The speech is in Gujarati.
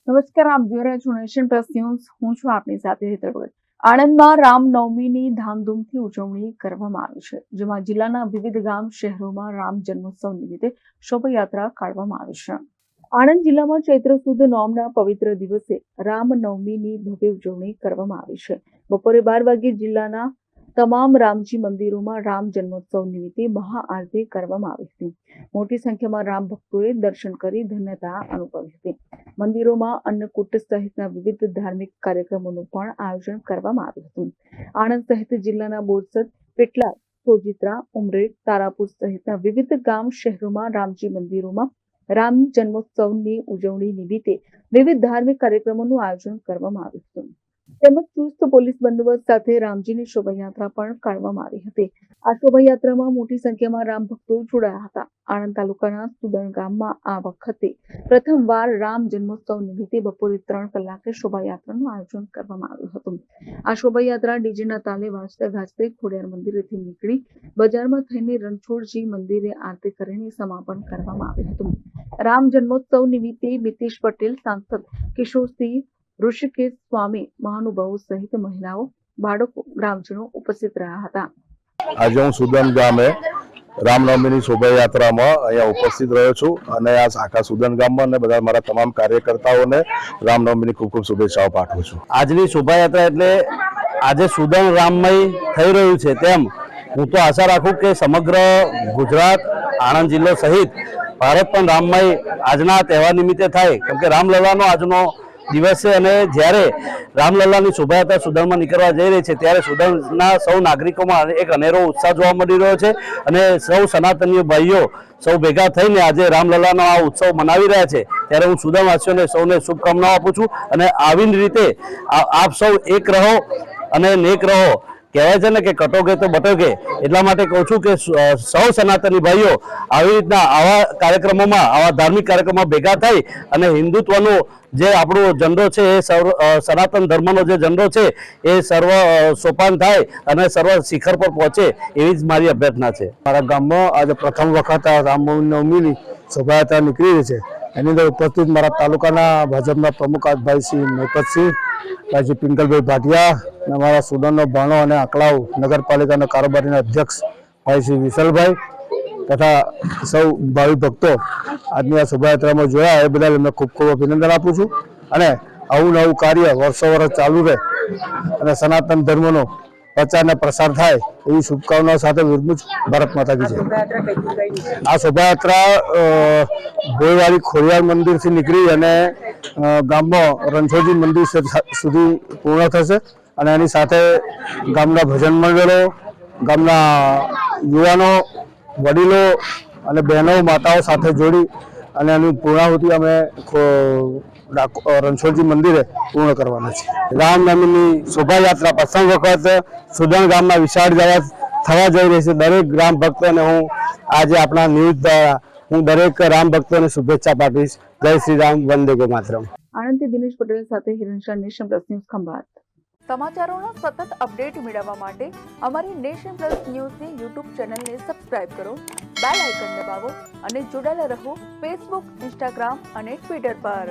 નમસ્કાર, આપ જોઈ રહ્યા છો નેશન પ્લસ ન્યૂઝ. હું છું આપની સાથે હેતલ ભગત. આણંદમાં રામનવમીની ધામધૂમથી ઉજવણી કરવામાં આવી છે, જેમાં જિલ્લાના વિવિધ ગામ શહેરોમાં રામ જન્મોત્સવ નિમિત્તે શોભાયાત્રા કાઢવામાં આવી છે. આણંદ જિલ્લામાં ચૈત્ર સુદ નોમના પવિત્ર દિવસે રામનવમીની ભવ્ય ઉજવણી કરવામાં આવી છે. બપોરે 12 વાગ્યે જિલ્લાના તમામ રામજી મંદિરોમાં રામ જન્મોત્સવ નિમિત્તે મહાઆરતી કરવામાં આવી હતી. મોટી સંખ્યામાં રામ ભક્તોએ દર્શન કરી ધન્યતા અનુભવી હતી. મંદિરોમાં અન્નકૂટ સહિતના વિવિધ ધાર્મિક કાર્યક્રમોનું પણ આયોજન કરવામાં આવ્યું હતું. આણંદ સહિત જિલ્લાના બોરસદ, પેટલાદ, સોજિત્રા, ઉમરેઠ, તારાપુર સહિતના વિવિધ ગામ શહેરોમાં રામજી મંદિરોમાં રામ જન્મોત્સવની ઉજવણી નિમિત્તે વિવિધ ધાર્મિક કાર્યક્રમોનું આયોજન કરવામાં આવ્યું હતું. તેમજ ચુસ્ત પોલીસ બંદોબસ્ત સાથે રામજીની શોભાયાત્રા પણ કાઢવામાં આવી હતી. આ શોભાયાત્રામાં મોટી સંખ્યામાં રામ ભક્તો જોડાયા હતા. આણંદ તાલુકાના સુદણ ગામમાં આ વખતે પ્રથમવાર રામ જન્મોત્સવ નિમિત્તે બપોરે 3 કલાકે શોભાયાત્રાનું આયોજન કરવામાં આવ્યું હતું. આ શોભાયાત્રા ડીજેના તાલે વાજતે ગાજતે ખોડિયાર મંદિરેથી નીકળી બજારમાં થઈને રણછોડજી મંદિરે આરતી કરીને સમાપન કરવામાં આવ્યું હતું. રામ જન્મોત્સવ નિમિત્તે મિતેશ પટેલ, સાંસદ કિશોરસિંહ, ઋષિકેશ સ્વામી, મહાનુભાવો સહિત મહિલાઓ, બાળકો, ગ્રામજનો ઉપસ્થિત રહ્યા હતા. આજે હું સુદન ગામે રામનવમીની શોભાયાત્રામાં અહીંયા ઉપસ્થિત રહ્યો છું અને આ આખા સુદન ગામમાં અને બધા મારા તમામ કાર્યકર્તાઓને રામનવમીની ખૂબ ખૂબ શુભેચ્છાઓ પાઠવું છું. આજની શોભાયાત્રા એટલે આજે સુદન રામમય થઈ રહ્યું છે, તેમ હું તો આશા રાખું કે સમગ્ર ગુજરાત, આણંદ જિલ્લો સહિત ભારત પણ રામમય આજના તહેવાર નિમિત્તે થાય, કેમ કે રામલલ્લાનો આજનો દિવસ છે અને જ્યારે રામલલ્લાની શોભાયાત્રા સુદનમાં નીકળવા જઈ રહી છે ત્યારે સુદનના સૌ નાગરિકોમાં એક અનેરો ઉત્સાહ જોવા મળી રહ્યો છે અને સૌ સનાતનીય ભાઈઓ સૌ ભેગા થઈને આજે રામલલ્લાનો આ ઉત્સવ મનાવી રહ્યા છે. ત્યારે હું સુદનવાસીઓને સૌને શુભકામનાઓ આપું છું અને આવી રીતે આપ સૌ એક રહો અને નેક રહો. કહેવાય છે ને કે કટોગે તો બટોગે, એટલા માટે કહું છું કે સૌ સનાતની ભાઈઓ આવી રીતના આવા કાર્યક્રમોમાં, આવા ધાર્મિક કાર્યક્રમોમાં ભેગા થઈ અને હિન્દુત્વનો જે આપણો ઝંડો છે એ સનાતન ધર્મનો જે ઝંડો છે એ સર્વ સોપાન થાય અને સર્વ શિખર પર પહોંચે, એવી જ મારી અભ્યર્થના છે. મારા ગામમાં આજે પ્રથમ વખત રામનવમીની શોભાયાત્રા નીકળી રહી છે. એની અંદર ઉપસ્થિત મારા તાલુકાના ભાજપના પ્રમુખ ભાઈ શ્રી મહેપતસિંહ, ભાઈ પિંકલભાઈ ભાટિયા, અમારા સુદનનો ભાણો અને આંકલાવ નગરપાલિકાના કારોબારીના અધ્યક્ષ ભાઈ શ્રી વિશાલભાઈ તથા સૌ ભાવિ ભક્તો આજની આ શોભાયાત્રામાં જોયા એ બદલ એમને ખૂબ ખૂબ અભિનંદન આપું છું અને આવું નવું કાર્ય વર્ષો વર્ષ ચાલુ રહે અને સનાતન ધર્મનો પ્રચાર અને પ્રસાર થાય એવી શુભકામનાઓ સાથે વિરમું છું. ભારત માતા કી જય. આ શોભાયાત્રા ભોયવાડી ખોડિયાર મંદિરથી નીકળી અને ગામમાં રણછોડજી મંદિર સુધી પૂર્ણ થશે અને એની સાથે ગામના ભજન મંડળો, ગામના યુવાનો, વડીલો અને બહેનો, માતાઓ સાથે જોડી અને એની પૂર્ણાહુતિ અમે રણછોડજી મંદિરે પૂર્ણ કરવાના છે. રામનવમીની શોભાયાત્રા પ્રથમ વખત સુદન ગામમાં વિશાળ થવા જઈ રહી છે. દરેક ગ્રામ ભક્તોને હું આજે આપણા ન્યૂઝ દ્વારા હું દરેક રામ ભક્તોને શુભેચ્છા પાઠવીશ. જય શ્રી રામ, વંદે ગો માતરમ. આણંદથી દિનેશ પટેલ સાથે હિરણશાહ, નેશન પ્લસ ન્યૂઝ, ખંભાત. સમાચારોના સતત અપડેટ મેળવવા માટે અમારી નેશન પ્લસ ન્યૂઝની યુટ્યુબ ચેનલને સબસ્ક્રાઇબ કરો, બેલ આઇકન દબાવો અને જોડાયેલા રહો ફેસબુક, ઇન્સ્ટાગ્રામ અને ટ્વિટર પર.